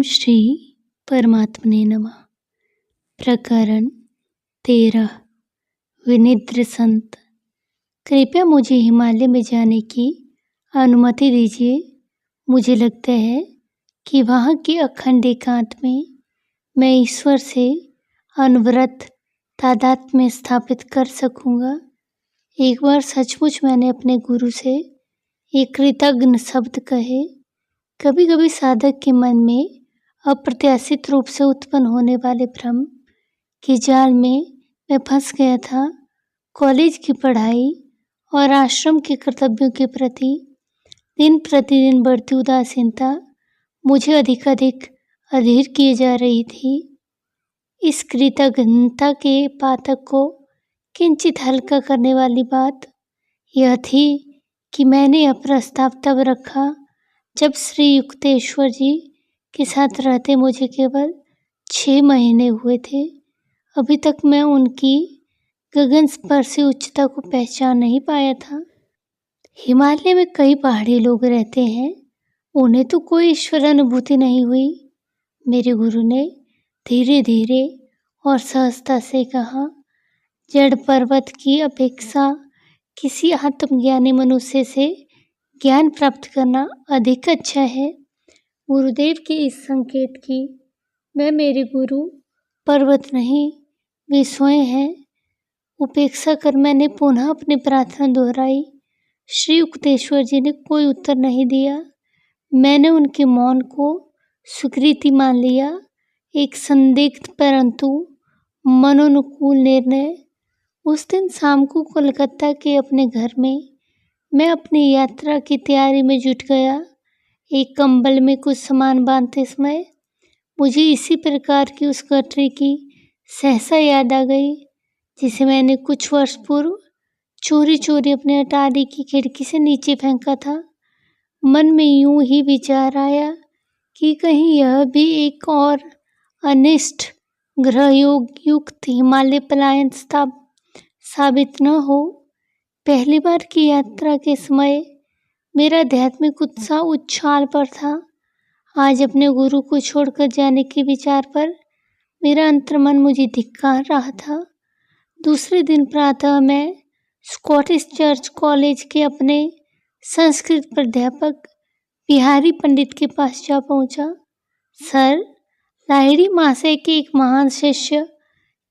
श्री परमात्मने नमः। प्रकरण 13। विनिद्र संत। कृपया मुझे हिमालय में जाने की अनुमति दीजिए। मुझे लगता है कि वहाँ के अखंड एकांत में मैं ईश्वर से अनवरत तादात्म्य स्थापित कर सकूँगा। एक बार सचमुच मैंने अपने गुरु से एक कृतज्ञ शब्द कहे। कभी कभी साधक के मन में अप्रत्याशित रूप से उत्पन्न होने वाले भ्रम के जाल में मैं फंस गया था। कॉलेज की पढ़ाई और आश्रम के कर्तव्यों के प्रति दिन प्रतिदिन बढ़ती उदासीनता मुझे अधिक अधीर किए जा रही थी। इस कृतज्ञता के पातक को किंचित हल्का करने वाली बात यह थी कि मैंने यह प्रस्ताव तब रखा जब श्री युक्तेश्वर जी के साथ रहते मुझे केवल 6 महीने हुए थे। अभी तक मैं उनकी गगनस्पर्शी उच्चता को पहचान नहीं पाया था। हिमालय में कई पहाड़ी लोग रहते हैं, उन्हें तो कोई ईश्वर अनुभूति नहीं हुई। मेरे गुरु ने धीरे धीरे और सहजता से कहा, जड़ पर्वत की अपेक्षा किसी आत्मज्ञानी मनुष्य से ज्ञान प्राप्त करना अधिक अच्छा है। गुरुदेव के इस संकेत की मैं मेरे गुरु पर्वत नहीं, वे स्वयं हैं, उपेक्षा कर मैंने पुनः अपनी प्रार्थना दोहराई। श्री युक्तेश्वर जी ने कोई उत्तर नहीं दिया। मैंने उनके मौन को स्वीकृति मान लिया। एक संदिग्ध परंतु मनोनुकूल निर्णय। उस दिन शाम को कोलकाता के अपने घर में मैं अपनी यात्रा की तैयारी में जुट गया। एक कंबल में कुछ सामान बांधते समय मुझे इसी प्रकार की उस गठरी की सहसा याद आ गई जिसे मैंने कुछ वर्ष पूर्व चोरी चोरी अपने अटारी की खिड़की से नीचे फेंका था। मन में यूं ही विचार आया कि कहीं यह भी एक और अनिष्ट ग्रह योग युक्त हिमालय पलायन साबित न हो। पहली बार की यात्रा के समय मेरा आध्यात्मिक उत्साह उच्छाल पर था। आज अपने गुरु को छोड़कर जाने के विचार पर मेरा अंतर्मन मुझे धिक्कार रहा था। दूसरे दिन प्रातः मैं स्कॉटिश चर्च कॉलेज के अपने संस्कृत प्राध्यापक बिहारी पंडित के पास जा पहुंचा। सर, लाहिड़ी महाशय के एक महान शिष्य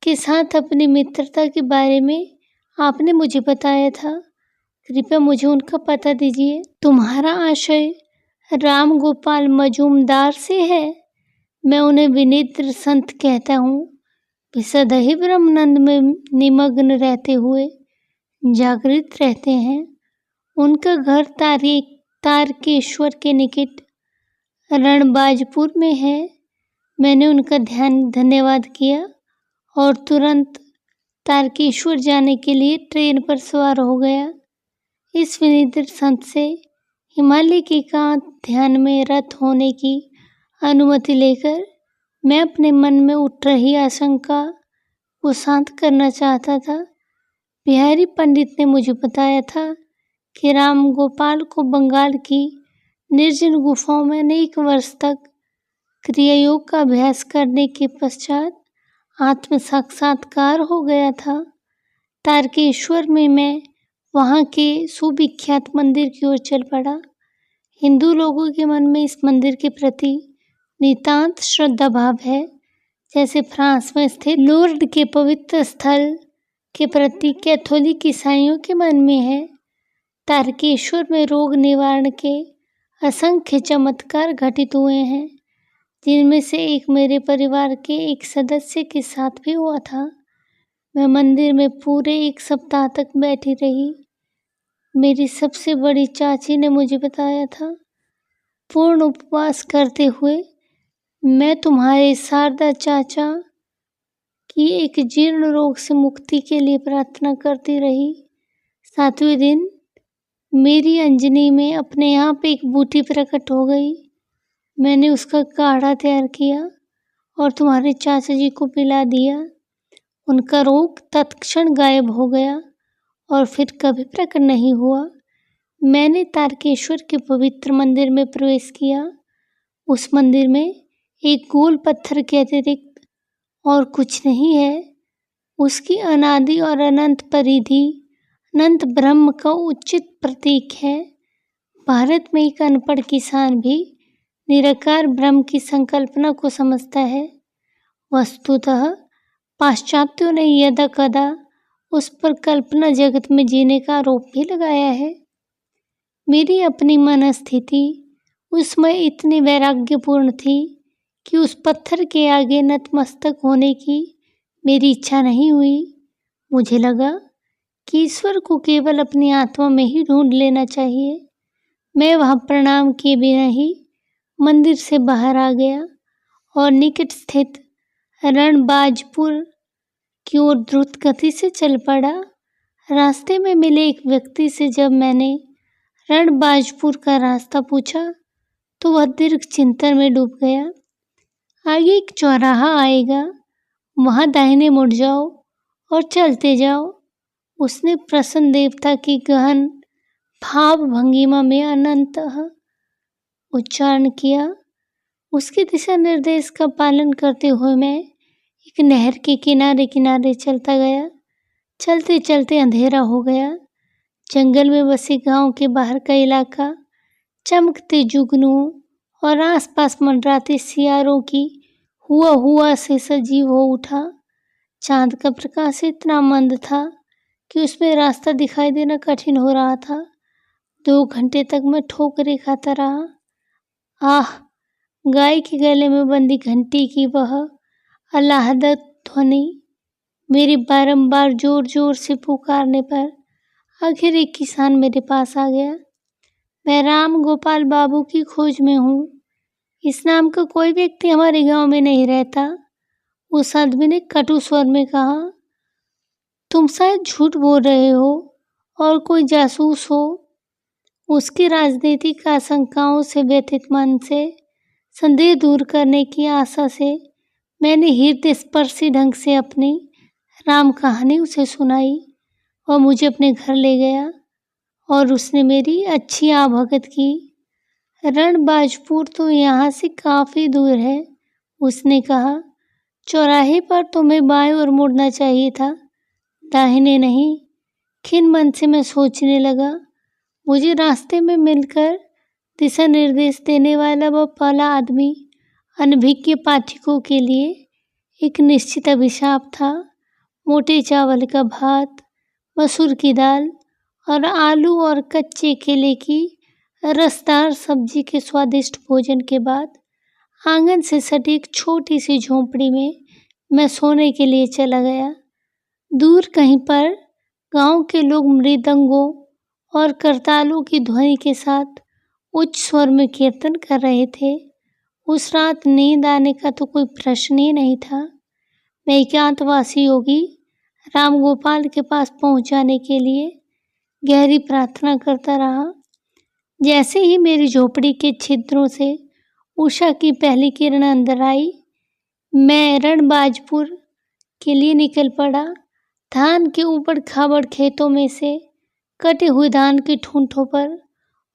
के साथ अपनी मित्रता के बारे में आपने मुझे बताया था। कृपया मुझे उनका पता दीजिए। तुम्हारा आशय राम गोपाल मजूमदार से है? मैं उन्हें विनिद्र संत कहता हूँ। वे सदैव ब्रह्मानंद में निमग्न रहते हुए जागृत रहते हैं। उनका घर तारकेश्वर के निकट रणबाजपुर में है। मैंने उनका धन्यवाद किया और तुरंत तारकेश्वर जाने के लिए ट्रेन पर सवार हो गया। इस विनिद्र संत से हिमालय के एकांत ध्यान में रत होने की अनुमति लेकर मैं अपने मन में उठ रही आशंका को शांत करना चाहता था। बिहारी पंडित ने मुझे बताया था कि राम गोपाल को बंगाल की निर्जन गुफाओं में अनेक वर्ष तक क्रियायोग का अभ्यास करने के पश्चात आत्म साक्षात्कार हो गया था। तारकेश्वर में मैं वहाँ के सुविख्यात मंदिर की ओर चल पड़ा। हिंदू लोगों के मन में इस मंदिर के प्रति नितांत श्रद्धा भाव है, जैसे फ्रांस में स्थित लूर्द के पवित्र स्थल के प्रति कैथोलिक ईसाइयों के मन में है। तारकेश्वर में रोग निवारण के असंख्य चमत्कार घटित हुए हैं, जिनमें से एक मेरे परिवार के एक सदस्य के साथ भी हुआ था। मैं मंदिर में पूरे 1 सप्ताह तक बैठी रही। मेरी सबसे बड़ी चाची ने मुझे बताया था, पूर्ण उपवास करते हुए मैं तुम्हारे शारदा चाचा की एक जीर्ण रोग से मुक्ति के लिए प्रार्थना करती रही। 7वें दिन मेरी अंजनी में अपने आप एक बूटी प्रकट हो गई। मैंने उसका काढ़ा तैयार किया और तुम्हारे चाचा जी को पिला दिया। उनका रोग तत्क्षण गायब हो गया और फिर कभी प्रकट नहीं हुआ। मैंने तारकेश्वर के पवित्र मंदिर में प्रवेश किया। उस मंदिर में एक गोल पत्थर के अतिरिक्त और कुछ नहीं है। उसकी अनादि और अनंत परिधि अनंत ब्रह्म का उचित प्रतीक है। भारत में एक अनपढ़ किसान भी निराकार ब्रह्म की संकल्पना को समझता है। वस्तुतः पाश्चात्यों ने यदा कदा उस पर कल्पना जगत में जीने का आरोप भी लगाया है। मेरी अपनी मनस्थिति उस समय इतनी वैराग्यपूर्ण थी कि उस पत्थर के आगे नतमस्तक होने की मेरी इच्छा नहीं हुई। मुझे लगा कि ईश्वर को केवल अपनी आत्मा में ही ढूंढ लेना चाहिए। मैं वहां प्रणाम किए बिना ही मंदिर से बाहर आ गया और निकट स्थित रणबाजपुर की ओर द्रुत गति से चल पड़ा। रास्ते में मिले एक व्यक्ति से जब मैंने रणबाजपुर का रास्ता पूछा तो वह दीर्घ चिंतन में डूब गया। आगे एक चौराहा आएगा, वहां दाहिने मुड़ जाओ और चलते जाओ, उसने प्रसन्न देवता की गहन भाव भंगिमा में अनंतः उच्चारण किया। उसके दिशा निर्देश का पालन करते हुए मैं एक नहर के किनारे किनारे चलता गया। चलते चलते अंधेरा हो गया। जंगल में बसे गांव के बाहर का इलाका चमकते जुगनुओं और आसपास मंडराते सियारों की हुआ से सजीव हो उठा। चांद का प्रकाश इतना मंद था कि उसमें रास्ता दिखाई देना कठिन हो रहा था। 2 घंटे तक मैं ठोकरें खाता रहा। आह, गाय के गले में बंदी घंटी की वह अल्लाहदत ध्वनि मेरे बारंबार जोर जोर से पुकारने पर आखिर एक किसान मेरे पास आ गया। मैं राम गोपाल बाबू की खोज में हूँ। इस नाम का कोई व्यक्ति हमारे गांव में नहीं रहता। उस आदमी ने कटु स्वर में कहा। तुम शायद झूठ बोल रहे हो और कोई जासूस हो। उसकी राजनीतिक आशंकाओं से व्यथित मन से संदेह दूर करने की आशा से मैंने हृदय स्पर्शी ढंग से अपनी राम कहानी उसे सुनाई। वह मुझे अपने घर ले गया और उसने मेरी अच्छी आवभगत की। रणबाजपुर तो यहाँ से काफी दूर है, उसने कहा। चौराहे पर तुम्हें बाएं ओर मुड़ना चाहिए था, दाहिने नहीं। खिन्न मन से मैं सोचने लगा, मुझे रास्ते में मिलकर दिशा निर्देश देने वाला वह पहला आदमी अनभिज्ञ पाठकों के लिए एक निश्चित अभिशाप था। मोटे चावल का भात, मसूर की दाल और आलू और कच्चे केले की रसदार सब्जी के स्वादिष्ट भोजन के बाद आंगन से सटी एक छोटी सी झोंपड़ी में मैं सोने के लिए चला गया। दूर कहीं पर गांव के लोग मृदंगों और करतालों की ध्वनि के साथ उच्च स्वर में कीर्तन कर रहे थे। उस रात नींद आने का तो कोई प्रश्न ही नहीं था। मैं एकांतवासी योगी राम गोपाल के पास पहुंच जाने के लिए गहरी प्रार्थना करता रहा। जैसे ही मेरी झोपड़ी के छिद्रों से उषा की पहली किरण अंदर आई, मैं रणबाजपुर के लिए निकल पड़ा। धान के ऊबड़ खाबड़ खेतों में से कटे हुए धान के ठूंठों पर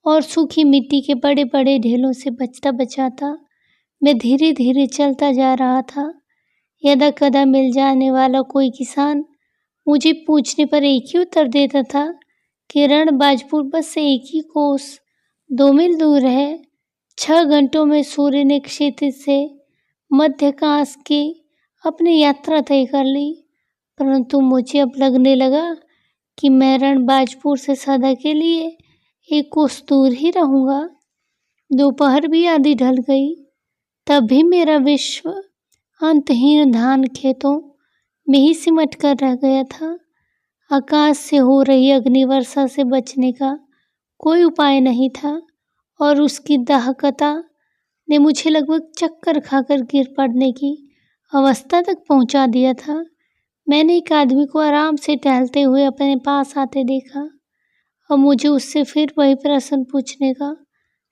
और सूखी मिट्टी के बड़े बड़े ढेलों से बचता बचाता मैं धीरे धीरे चलता जा रहा था। यदा कदा मिल जाने वाला कोई किसान मुझे पूछने पर एक ही उत्तर देता था कि रणबाजपुर बस से 1 ही कोस 2 मील दूर है। 6 घंटों में सूर्य ने क्षितिज से मध्यकाश की अपनी यात्रा तय कर ली। परंतु मुझे अब लगने लगा कि मैं रणबाजपुर से सदा के लिए 1 कोस दूर ही रहूँगा। दोपहर भी आधी ढल गई, तब भी मेरा विश्व अंतहीन धान खेतों में ही सिमट कर रह गया था। आकाश से हो रही अग्निवर्षा से बचने का कोई उपाय नहीं था और उसकी दाहकता ने मुझे लगभग चक्कर खाकर गिर पड़ने की अवस्था तक पहुंचा दिया था। मैंने एक आदमी को आराम से टहलते हुए अपने पास आते देखा और मुझे उससे फिर वही प्रश्न पूछने का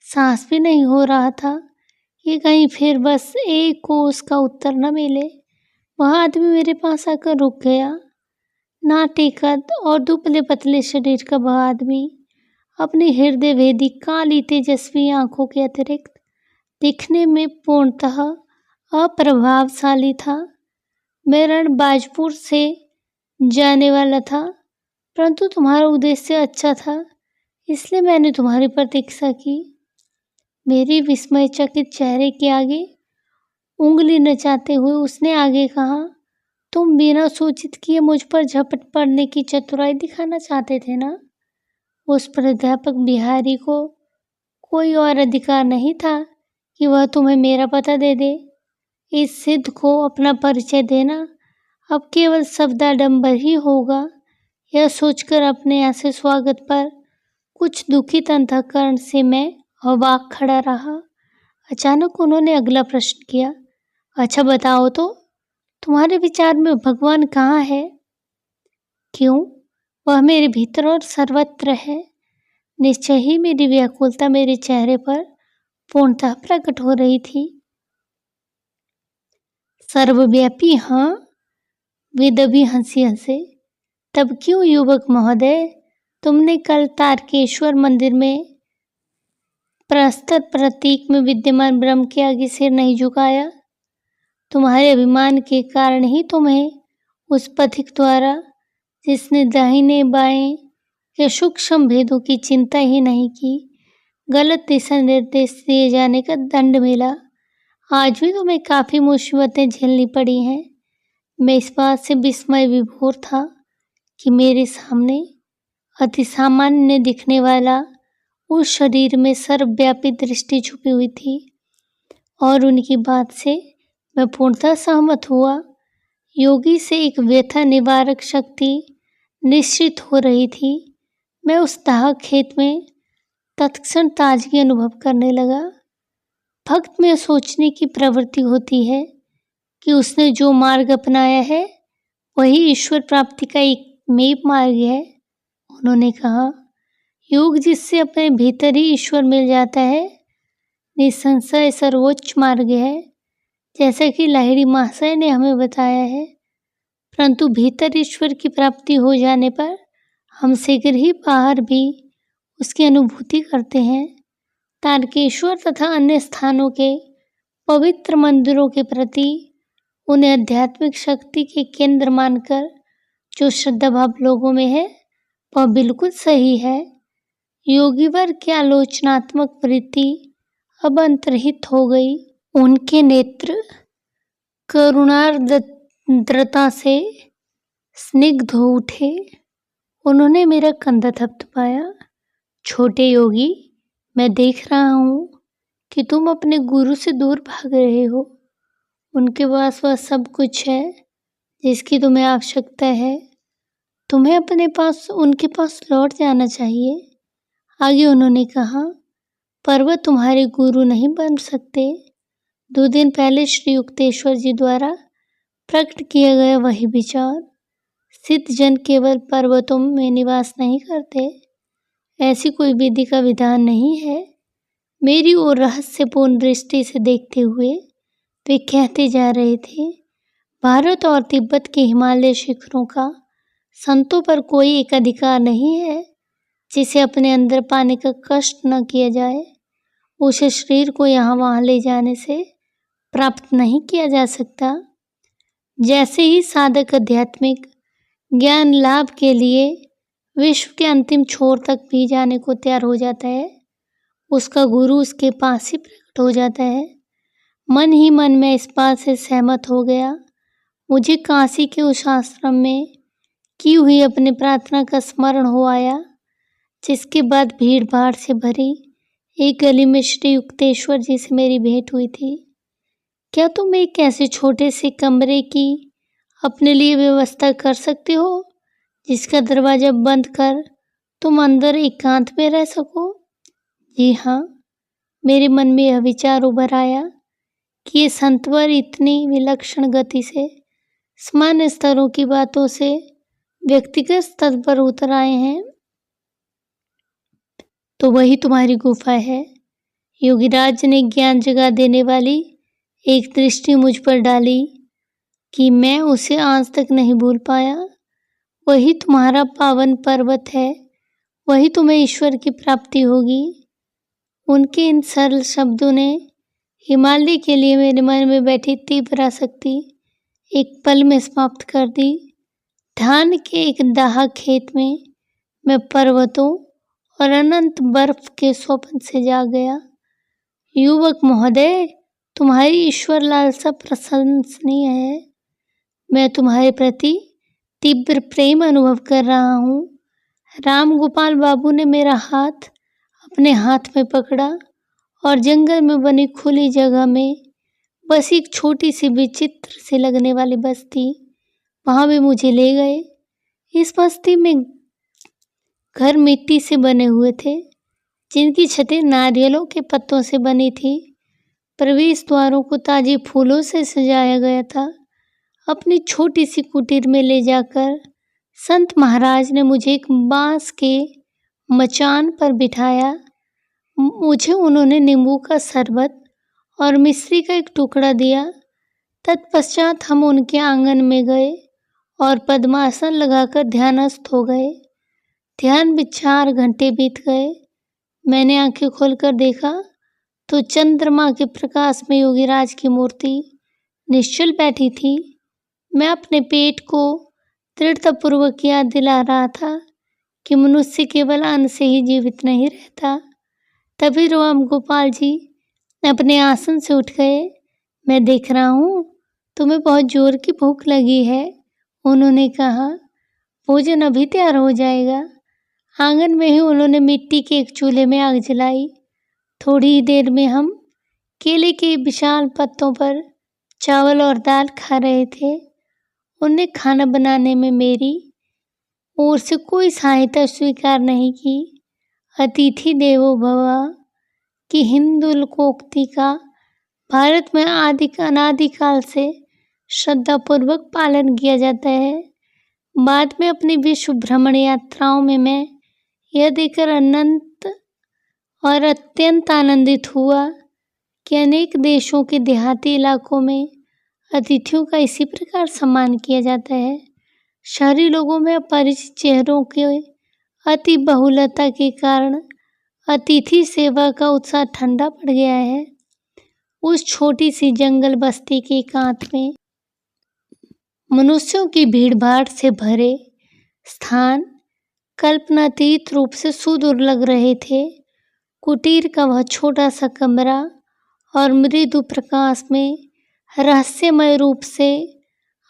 साहस भी नहीं हो रहा था कि कहीं फिर बस 1 कोस का उत्तर न मिले। वह आदमी मेरे पास आकर रुक गया। नाटे कद और दुबले पतले शरीर का वह आदमी अपनी हृदय भेदी काली तेजस्वी आंखों के अतिरिक्त दिखने में पूर्णतः अप्रभावशाली था। मैं रणबाजपुर से जाने वाला था, परंतु तुम्हारा उद्देश्य अच्छा था, इसलिए मैंने तुम्हारी प्रतीक्षा की। मेरी विस्मयचकित चेहरे के आगे उंगली नचाते हुए उसने आगे कहा, तुम बिना सूचित किए मुझ पर झपट पड़ने की चतुराई दिखाना चाहते थे ना? उस प्राध्यापक बिहारी को कोई और अधिकार नहीं था कि वह तुम्हें मेरा पता दे दे। इस सिद्ध को अपना परिचय देना अब केवल शब्दाडंबर ही होगा। यह सोचकर अपने ऐसे स्वागत पर कुछ दुखित अंतःकरण से मैं अवाक खड़ा रहा। अचानक उन्होंने अगला प्रश्न किया, अच्छा बताओ तो, तुम्हारे विचार में भगवान कहाँ है? क्यों? वह मेरे भीतर और सर्वत्र है। निश्चय ही मेरी व्याकुलता मेरे चेहरे पर पूर्णतः प्रकट हो रही थी। सर्वव्यापी? हाँ। वेदवी हंसी हंसे। तब क्यों युवक महोदय, तुमने कल तारकेश्वर मंदिर में प्रस्तर प्रतीक में विद्यमान ब्रह्म के आगे सिर नहीं झुकाया? तुम्हारे अभिमान के कारण ही तुम्हें उस पथिक द्वारा, जिसने दाहिने बाएं के सूक्ष्म भेदों की चिंता ही नहीं की, गलत दिशा निर्देश दिए जाने का दंड मिला। आज भी तुम्हें काफी मुसीबतें झेलनी पड़ी हैं। मैं इस बात से विस्मय विभोर था कि मेरे सामने अति सामान्य दिखने वाला उस शरीर में सर्वव्यापी दृष्टि छुपी हुई थी, और उनकी बात से मैं पूर्णतः सहमत हुआ। योगी से एक व्यथा निवारक शक्ति निश्चित हो रही थी। मैं उस दाहक खेत में तत्क्षण ताजगी अनुभव करने लगा। भक्त में सोचने की प्रवृत्ति होती है कि उसने जो मार्ग अपनाया है वही ईश्वर प्राप्ति का एकमेव मार्ग है। उन्होंने कहा, योग जिससे अपने भीतर ही ईश्वर मिल जाता है, निसंशय सर्वोच्च मार्ग है, जैसा कि लाहिड़ी महाशय ने हमें बताया है। परंतु भीतर ईश्वर की प्राप्ति हो जाने पर हम शीघ्र ही बाहर भी उसकी अनुभूति करते हैं। तारकेश्वर तथा अन्य स्थानों के पवित्र मंदिरों के प्रति उन्हें आध्यात्मिक शक्ति के केंद्र मानकर जो श्रद्धा भाव लोगों में है, वह बिल्कुल सही है। योगी वर्ग की आलोचनात्मक वृत्ति अब अंतर्हित हो गई। उनके नेत्र करुणार्द्रता से स्निग्ध हो उठे। उन्होंने मेरा कंधा थपथपाया। छोटे योगी, मैं देख रहा हूँ कि तुम अपने गुरु से दूर भाग रहे हो। उनके पास वह सब कुछ है जिसकी तुम्हें आवश्यकता है। तुम्हें उनके पास लौट जाना चाहिए। आगे उन्होंने कहा, पर्वत तुम्हारे गुरु नहीं बन सकते। 2 दिन पहले श्री युक्तेश्वर जी द्वारा प्रकट किया गया वही विचार। सिद्ध जन केवल पर्वतों में निवास नहीं करते, ऐसी कोई विधि का विधान नहीं है। मेरी ओर रहस्यपूर्ण दृष्टि से देखते हुए वे कहते जा रहे थे, भारत और तिब्बत के हिमालय शिखरों का संतों पर कोई एक अधिकार नहीं है जिसे अपने अंदर पाने का कष्ट न किया जाए। उस शरीर को यहाँ वहाँ ले जाने से प्राप्त नहीं किया जा सकता। जैसे ही साधक आध्यात्मिक ज्ञान लाभ के लिए विश्व के अंतिम छोर तक भी जाने को तैयार हो जाता है, उसका गुरु उसके पास ही प्रकट हो जाता है। मन ही मन में इस बात से सहमत हो गया। मुझे काशी के उस आश्रम में की हुई अपनी प्रार्थना का स्मरण हो आया, जिसके बाद भीड़ भाड़ से भरी एक गली में श्री युक्तेश्वर जी से मेरी भेंट हुई थी। क्या तुम एक ऐसे छोटे से कमरे की अपने लिए व्यवस्था कर सकते हो जिसका दरवाजा बंद कर तुम अंदर एकांत में रह सको? जी हाँ। मेरे मन में यह विचार उभर आया कि ये संतवर इतनी विलक्षण गति से समान स्तरों की बातों से व्यक्तिगत स्तर पर उतर आए हैं, तो वही तुम्हारी गुफा है। योगीराज ने ज्ञान जगा देने वाली एक दृष्टि मुझ पर डाली कि मैं उसे आज तक नहीं भूल पाया। वही तुम्हारा पावन पर्वत है, वही तुम्हें ईश्वर की प्राप्ति होगी। उनके इन सरल शब्दों ने हिमालय के लिए मेरे मन में बैठी तीव्र आसक्ति एक पल में समाप्त कर दी। धान के एक दाह खेत में मैं पर्वतों और अनंत बर्फ के स्वप्न से जाग गया। युवक महोदय, तुम्हारी ईश्वर लालसा प्रशंसनीय है। मैं तुम्हारे प्रति तीव्र प्रेम अनुभव कर रहा हूँ। राम गोपाल बाबू ने मेरा हाथ अपने हाथ में पकड़ा और जंगल में बनी खुली जगह में बस एक छोटी सी विचित्र से लगने वाली बस्ती, वहां भी मुझे ले गए। इस बस्ती में घर मिट्टी से बने हुए थे, जिनकी छतें नारियलों के पत्तों से बनी थी। प्रवेश द्वारों को ताजे फूलों से सजाया गया था। अपनी छोटी सी कुटीर में ले जाकर संत महाराज ने मुझे एक बांस के मचान पर बिठाया। मुझे उन्होंने नींबू का शरबत और मिश्री का एक टुकड़ा दिया। तत्पश्चात हम उनके आंगन में गए और पद्मासन लगाकर ध्यानस्थ हो गए। ध्यान में 4 घंटे बीत गए। मैंने आंखें खोलकर देखा तो चंद्रमा के प्रकाश में योगीराज की मूर्ति निश्चल बैठी थी। मैं अपने पेट को दृढ़तापूर्वक याद दिला रहा था कि मनुष्य केवल अन्न से ही जीवित नहीं रहता। तभी राम गोपाल जी अपने आसन से उठ गए। मैं देख रहा हूँ तुम्हें बहुत जोर की भूख लगी है, उन्होंने कहा। भोजन अभी तैयार हो जाएगा। आंगन में ही उन्होंने मिट्टी के एक चूल्हे में आग जलाई। थोड़ी ही देर में हम केले के विशाल पत्तों पर चावल और दाल खा रहे थे। उन्हें खाना बनाने में मेरी ओर से कोई सहायता स्वीकार नहीं की। अतिथि देवो भव की हिंदू लोकोक्ति का भारत में अनादिकाल से श्रद्धापूर्वक पालन किया जाता है। बाद में अपनी विश्व भ्रमण यात्राओं में मैं यह देखकर अनंत और अत्यंत आनंदित हुआ कि अनेक देशों के देहाती इलाकों में अतिथियों का इसी प्रकार सम्मान किया जाता है। शहरी लोगों में अपरिचित चेहरों के अति बहुलता के कारण अतिथि सेवा का उत्साह ठंडा पड़ गया है। उस छोटी सी जंगल बस्ती के एकांत में मनुष्यों की भीड़-भाड़ से भरे स्थान कल्पनातीत रूप से सुदूर लग रहे थे। कुटीर का वह छोटा सा कमरा और मृदु प्रकाश में रहस्यमय रूप से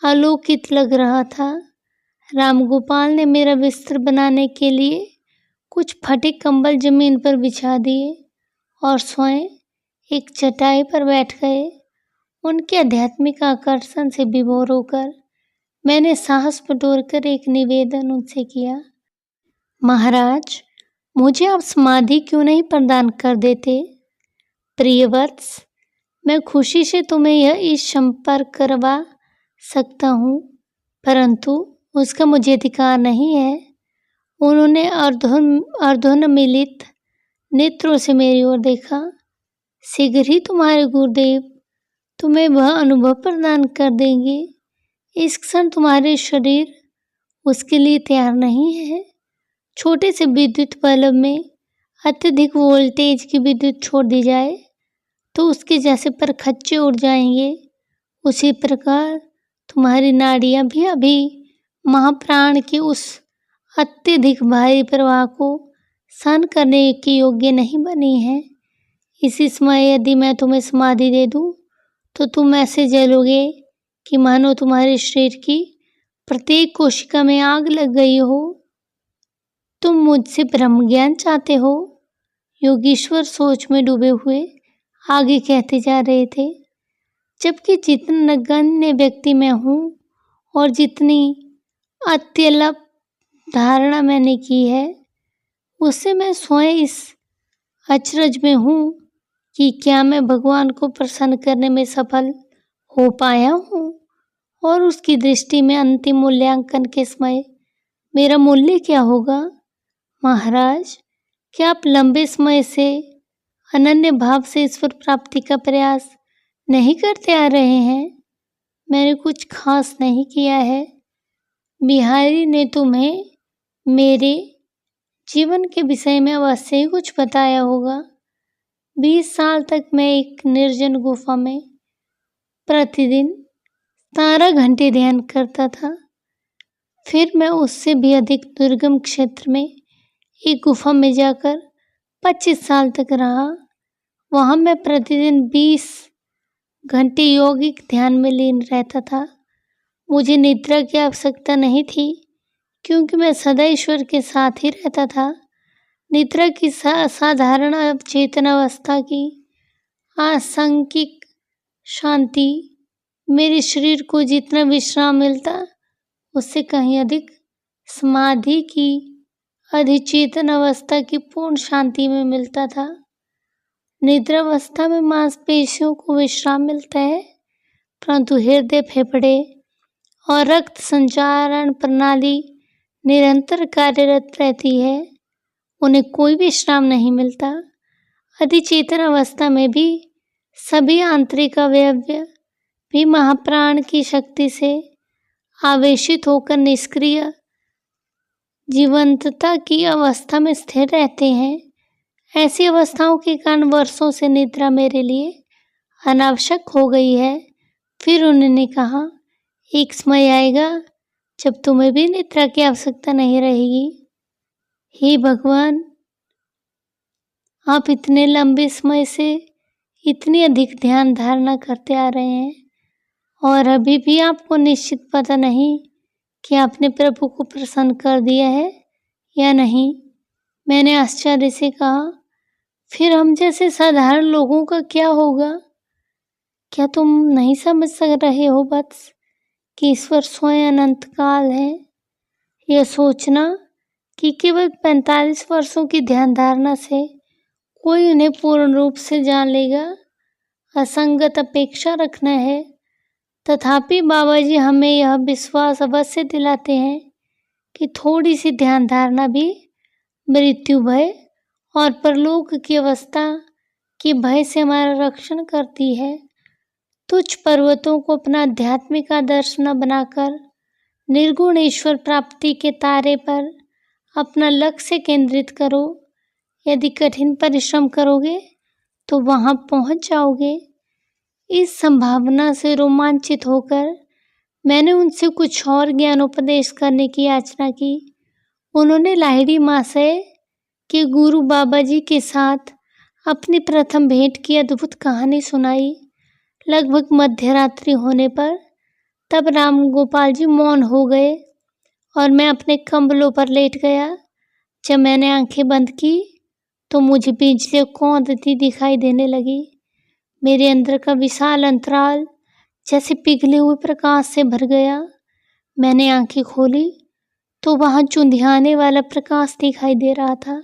आलोकित लग रहा था। रामगोपाल ने मेरा बिस्तर बनाने के लिए कुछ फटे कंबल जमीन पर बिछा दिए और स्वयं एक चटाई पर बैठ गए। उनके आध्यात्मिक आकर्षण से विभोर होकर मैंने साहस बटोरकर एक निवेदन उनसे किया। महाराज, मुझे आप समाधि क्यों नहीं प्रदान कर देते? प्रिय वत्स, मैं खुशी से तुम्हें यह इस संपर्क करवा सकता हूँ, परंतु उसका मुझे अधिकार नहीं है। उन्होंने अर्धोन्मीलित नेत्रों से मेरी ओर देखा। शीघ्र ही तुम्हारे गुरुदेव तुम्हें वह अनुभव प्रदान कर देंगे। इस क्षण तुम्हारे शरीर उसके लिए तैयार नहीं है। छोटे से विद्युत बल्ब में अत्यधिक वोल्टेज की विद्युत छोड़ दी जाए तो उसके जैसे परखच्चे उड़ जाएंगे। उसी प्रकार तुम्हारी नाड़ियां भी अभी महाप्राण के उस अत्यधिक भारी प्रवाह को सहन करने के योग्य नहीं बनी है। इसी समय यदि मैं तुम्हें समाधि दे दूं तो तुम ऐसे जलोगे कि मानो तुम्हारे शरीर की प्रत्येक कोशिका में आग लग गई हो। तुम मुझसे ब्रह्म ज्ञान चाहते हो? योगीश्वर सोच में डूबे हुए आगे कहते जा रहे थे। जबकि जितना नगण्य व्यक्ति मैं हूँ और जितनी अत्यल्प धारणा मैंने की है, उससे मैं स्वयं इस अचरज में हूँ कि क्या मैं भगवान को प्रसन्न करने में सफल हो पाया हूँ और उसकी दृष्टि में अंतिम मूल्यांकन के समय मेरा मूल्य क्या होगा? महाराज, क्या आप लंबे समय से अनन्य भाव से ईश्वर प्राप्ति का प्रयास नहीं करते आ रहे हैं? मैंने कुछ खास नहीं किया है। बिहारी ने तुम्हें मेरे जीवन के विषय में अवश्य ही कुछ बताया होगा। 20 साल तक मैं एक निर्जन गुफा में प्रतिदिन 17 घंटे ध्यान करता था। फिर मैं उससे भी अधिक दुर्गम क्षेत्र में एक गुफा में जाकर 25 साल तक रहा। वहाँ मैं प्रतिदिन 20 घंटे यौगिक ध्यान में लीन रहता था। मुझे निद्रा की आवश्यकता नहीं थी क्योंकि मैं सदा ईश्वर के साथ ही रहता था। निद्रा की साधारण चेतनावस्था की आसंगिक शांति मेरे शरीर को जितना विश्राम मिलता उससे कहीं अधिक समाधि की अधिचेतन अवस्था की पूर्ण शांति में मिलता था। निद्रावस्था में मांसपेशियों को विश्राम मिलता है, परंतु हृदय, फेफड़े और रक्त संचारण प्रणाली निरंतर कार्यरत रहती है। उन्हें कोई विश्राम नहीं मिलता। अधिचेतन अवस्था में भी सभी आंतरिक अवयव भी महाप्राण की शक्ति से आवेशित होकर निष्क्रिय जीवंतता की अवस्था में स्थिर रहते हैं। ऐसी अवस्थाओं के कारण वर्षों से निद्रा मेरे लिए अनावश्यक हो गई है। फिर उन्होंने कहा, एक समय आएगा जब तुम्हें भी निद्रा की आवश्यकता नहीं रहेगी। हे भगवान, आप इतने लंबे समय से इतनी अधिक ध्यान धारणा करते आ रहे हैं और अभी भी आपको निश्चित पता नहीं कि आपने प्रभु को प्रसन्न कर दिया है या नहीं। मैंने आश्चर्य से कहा, फिर हम जैसे साधारण लोगों का क्या होगा? क्या तुम नहीं समझ सक रहे हो वत्स कि ईश्वर स्वयं अनंत काल है? यह सोचना कि केवल 45 वर्षों की ध्यान धारणा से कोई उन्हें पूर्ण रूप से जान लेगा, असंगत अपेक्षा रखना है। तथापि बाबा जी हमें यह विश्वास अवश्य दिलाते हैं कि थोड़ी सी ध्यान धारणा भी मृत्यु भय और परलोक की अवस्था के भय से हमारा रक्षण करती है। तुच्छ पर्वतों को अपना आध्यात्मिक आदर्श न बनाकर निर्गुण ईश्वर प्राप्ति के तारे पर अपना लक्ष्य केंद्रित करो। यदि कठिन परिश्रम करोगे तो वहां पहुंच जाओगे। इस संभावना से रोमांचित होकर मैंने उनसे कुछ और ज्ञानोपदेश करने की याचना की। उन्होंने लाहिड़ी महाशय के गुरु बाबा जी के साथ अपनी प्रथम भेंट की अद्भुत कहानी सुनाई। लगभग मध्यरात्रि होने पर तब राम गोपाल जी मौन हो गए और मैं अपने कंबलों पर लेट गया। जब मैंने आंखें बंद की तो मुझे बिजली कौंधती दिखाई देने लगी। मेरे अंदर का विशाल अंतराल जैसे पिघले हुए प्रकाश से भर गया। मैंने आंखें खोली तो वहां चुंधियाने वाला प्रकाश दिखाई दे रहा था।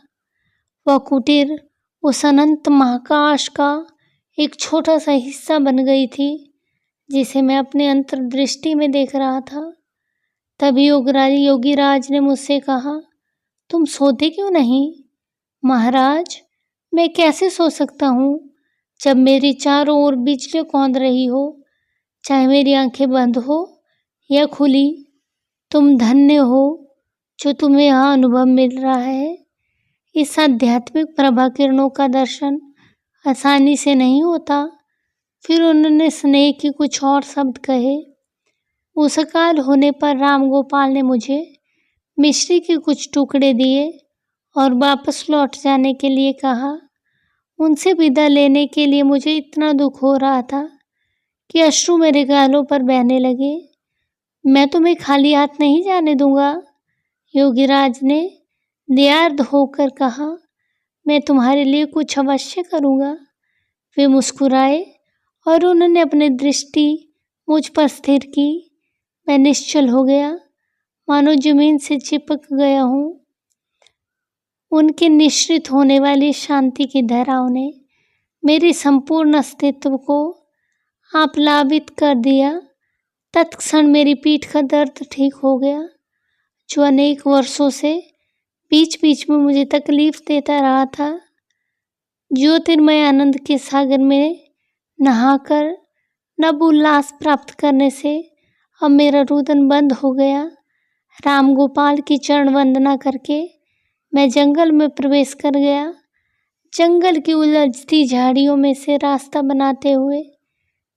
वह कुटीर उस अनंत महाकाश का एक छोटा सा हिस्सा बन गई थी जिसे मैं अपने अंतर्दृष्टि में देख रहा था। तभी योगीराज ने मुझसे कहा, तुम सोते क्यों नहीं? महाराज, मैं कैसे सो सकता हूँ जब मेरी चारों ओर बिजली कौंध रही हो, चाहे मेरी आंखें बंद हो या खुली। तुम धन्य हो जो तुम्हें यह अनुभव मिल रहा है। इस आध्यात्मिक प्रभा किरणों का दर्शन आसानी से नहीं होता। फिर उन्होंने स्नेह के कुछ और शब्द कहे। उस काल होने पर राम गोपाल ने मुझे मिश्री के कुछ टुकड़े दिए और वापस लौट जाने के लिए कहा। उनसे विदा लेने के लिए मुझे इतना दुख हो रहा था कि अश्रु मेरे गालों पर बहने लगे। मैं तुम्हें खाली हाथ नहीं जाने दूंगा, योगीराज ने दयार्द होकर कहा। मैं तुम्हारे लिए कुछ अवश्य करूंगा। वे मुस्कुराए और उन्होंने अपनी दृष्टि मुझ पर स्थिर की। मैं निश्चल हो गया, मानो जमीन से चिपक गया हूँ। उनके निश्रित होने वाली शांति की धाराओं ने मेरे संपूर्ण अस्तित्व को आप्लावित कर दिया। तत्क्षण मेरी पीठ का दर्द ठीक हो गया, जो अनेक वर्षों से बीच बीच में मुझे तकलीफ देता रहा था। ज्योतिर्मय आनंद के सागर में नहाकर नव उल्लास प्राप्त करने से अब मेरा रुदन बंद हो गया। राम गोपाल की चरण वंदना करके मैं जंगल में प्रवेश कर गया। जंगल की उलझती झाड़ियों में से रास्ता बनाते हुए,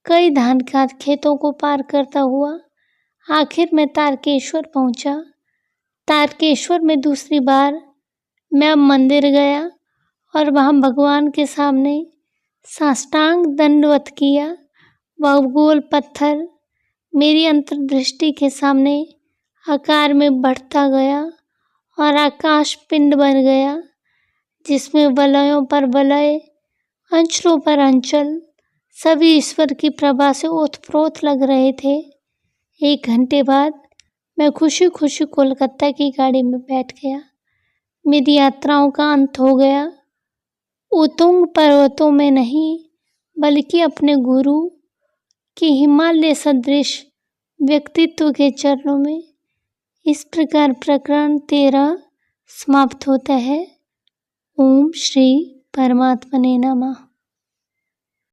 कई धान के खेतों को पार करता हुआ आखिर में तारकेश्वर पहुंचा। तारकेश्वर में दूसरी बार मैं मंदिर गया और वहां भगवान के सामने साष्टांग दंडवत किया। वह गोल पत्थर मेरी अंतर्दृष्टि के सामने आकार में बढ़ता गया और आकाश पिंड बन गया, जिसमें वलयों पर वलय, अंचलों पर अंचल सभी ईश्वर की प्रभा से ओतप्रोत लग रहे थे। 1 घंटे बाद मैं खुशी खुशी कोलकाता की गाड़ी में बैठ गया। मेरी यात्राओं का अंत हो गया। उतुंग पर्वतों में नहीं, बल्कि अपने गुरु के हिमालय सदृश व्यक्तित्व के चरणों में। इस प्रकार प्रकरण 13 समाप्त होता है। ओम श्री परमात्मने नमः।